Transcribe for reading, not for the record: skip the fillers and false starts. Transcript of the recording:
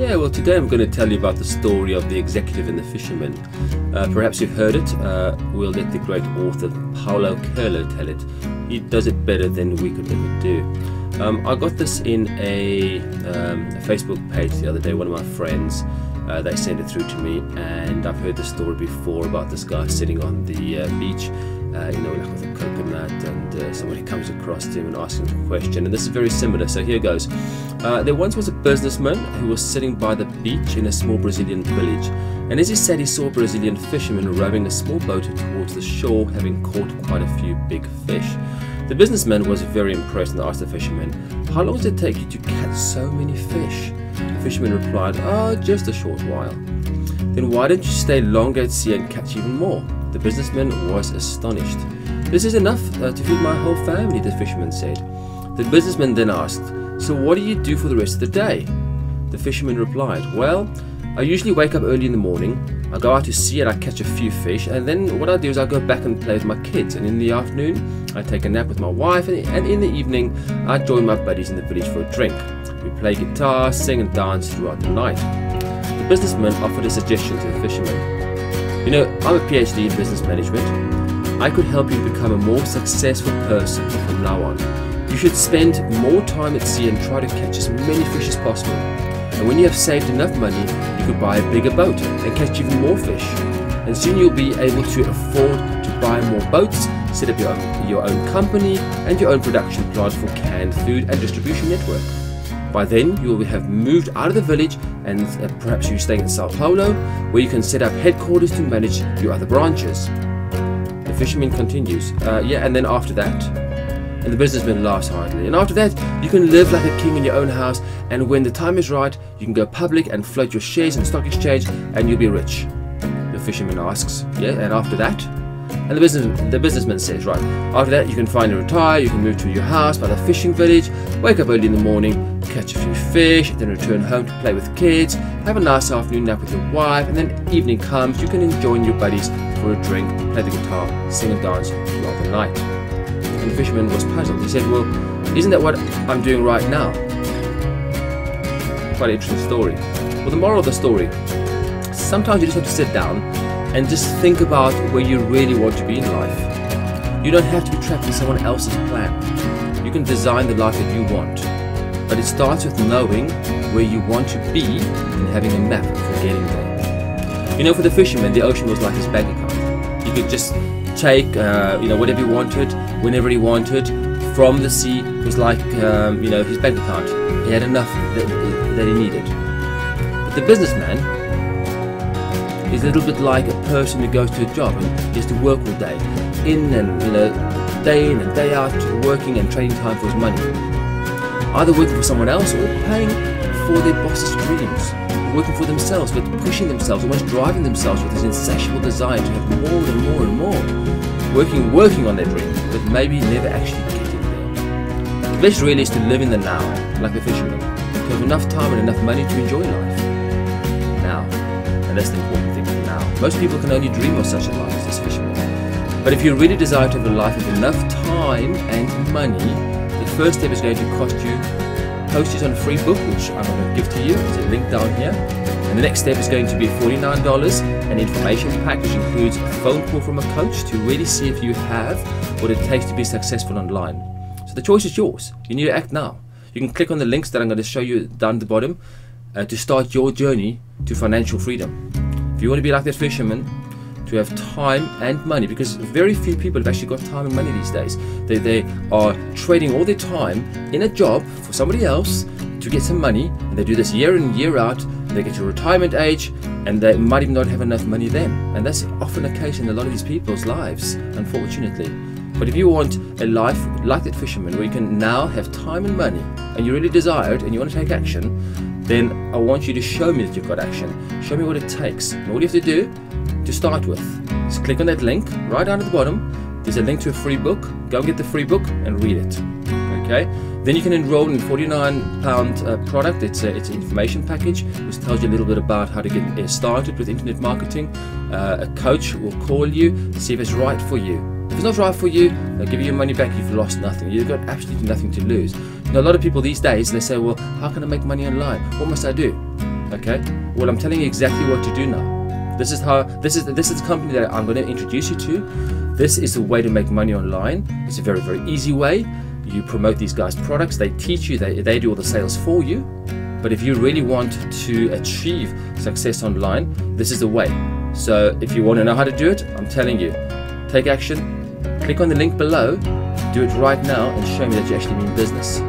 Yeah, well, today I'm going to tell you about the story of the executive and the fisherman. Perhaps you've heard it. We'll let the great author Paulo Coelho tell it. He does it better than we could ever do. I got this in a Facebook page the other day. One of my friends, they sent it through to me, and I've heard the story before about this guy sitting on the beach, like with a coconut, and somebody comes across to him and asks him a question. And this is very similar, so here goes. There once was a businessman who was sitting by the beach in a small Brazilian village, and as he sat, he saw a Brazilian fisherman rowing a small boat towards the shore, having caught quite a few big fish. The businessman was very impressed and asked the fisherman, "How long does it take you to catch so many fish?" The fisherman replied, "Oh, just a short while." "Then why don't you stay longer at sea and catch even more?" The businessman was astonished. "This is enough to feed my whole family," the fisherman said. The businessman then asked, "So what do you do for the rest of the day?" The fisherman replied, "Well, I usually wake up early in the morning, I go out to sea and I catch a few fish, and then what I do is I go back and play with my kids, and in the afternoon I take a nap with my wife, and in the evening I join my buddies in the village for a drink. We play guitar, sing and dance throughout the night." The businessman offered a suggestion to the fisherman. "You know, I'm a PhD in business management. I could help you become a more successful person from now on. You should spend more time at sea and try to catch as many fish as possible. And when you have saved enough money, you could buy a bigger boat and catch even more fish. And soon you'll be able to afford to buy more boats, set up your own company and your own production plant for canned food and distribution network. By then, you will have moved out of the village, and perhaps you're staying in Sao Paulo, where you can set up headquarters to manage your other branches." The fisherman continues, "Yeah, and then after that?" And the businessman laughs heartily. "And after that, you can live like a king in your own house, and when the time is right, you can go public and float your shares in the stock exchange, and you'll be rich." The fisherman asks, "Yeah, and after that?" And the businessman says, "Right, after that you can finally retire, you can move to your house by the fishing village, wake up early in the morning, catch a few fish, then return home to play with kids, have a nice afternoon nap with your wife, and then evening comes, you can join your buddies for a drink, play the guitar, sing and dance throughout the night." And the fisherman was puzzled. He said, "Well, isn't that what I'm doing right now?" Quite an interesting story. Well, the moral of the story, sometimes you just have to sit down and just think about where you really want to be in life. You don't have to be trapped in someone else's plan. You can design the life that you want. But it starts with knowing where you want to be and having a map for getting there. You know, for the fisherman, the ocean was like his bank account. He could just take whatever he wanted, whenever he wanted, from the sea. It was like his bank account. He had enough that he needed. But the businessman is a little bit like a person who goes to a job and he has to work all day, day in and day out, working and trading time for his money, either working for someone else or paying for their boss's dreams, working for themselves, but pushing themselves, almost driving themselves with this insatiable desire to have more and more and more, working on their dream, but maybe never actually getting there. The best really is to live in the now, like the fisherman, to have enough time and enough money to enjoy life. Now. And that's the important thing for now. Most people can only dream of such a life as this fisherman. But if you really desire to have a life with enough time and money, the first step is going to cost you postage on a free book, which I'm going to give to you. There's a link down here. And the next step is going to be $49, an information pack which includes a phone call from a coach to really see if you have what it takes to be successful online. So the choice is yours. You need to act now. You can click on the links that I'm going to show you down at the bottom to start your journey to financial freedom. If you want to be like that fisherman, to have time and money, because very few people have actually got time and money these days. They are trading all their time in a job for somebody else to get some money, and they do this year in year out. They get to retirement age and they might even not have enough money then, and that's often the case in a lot of these people's lives, unfortunately. But if you want a life like that fisherman, where you can now have time and money, and you really desire it and you want to take action, then I want you to show me that you've got action. Show me what it takes. And all you have to do to start with is click on that link right down at the bottom. There's a link to a free book. Go and get the free book and read it. Okay? Then you can enroll in a £49 product. It's an information package which tells you a little bit about how to get started with internet marketing. A coach will call you to see if it's right for you. If it's not right for you, they'll give you your money back. You've lost nothing. You've got absolutely nothing to lose. You know, a lot of people these days, they say, well, how can I make money online? What must I do? Okay. Well, I'm telling you exactly what to do now. This is the company that I'm going to introduce you to. This is the way to make money online. It's a very, very easy way. You promote these guys' products. They teach you. They do all the sales for you. But if you really want to achieve success online, this is the way. So if you want to know how to do it, I'm telling you, take action. Click on the link below. Do it right now and show me that you actually mean business.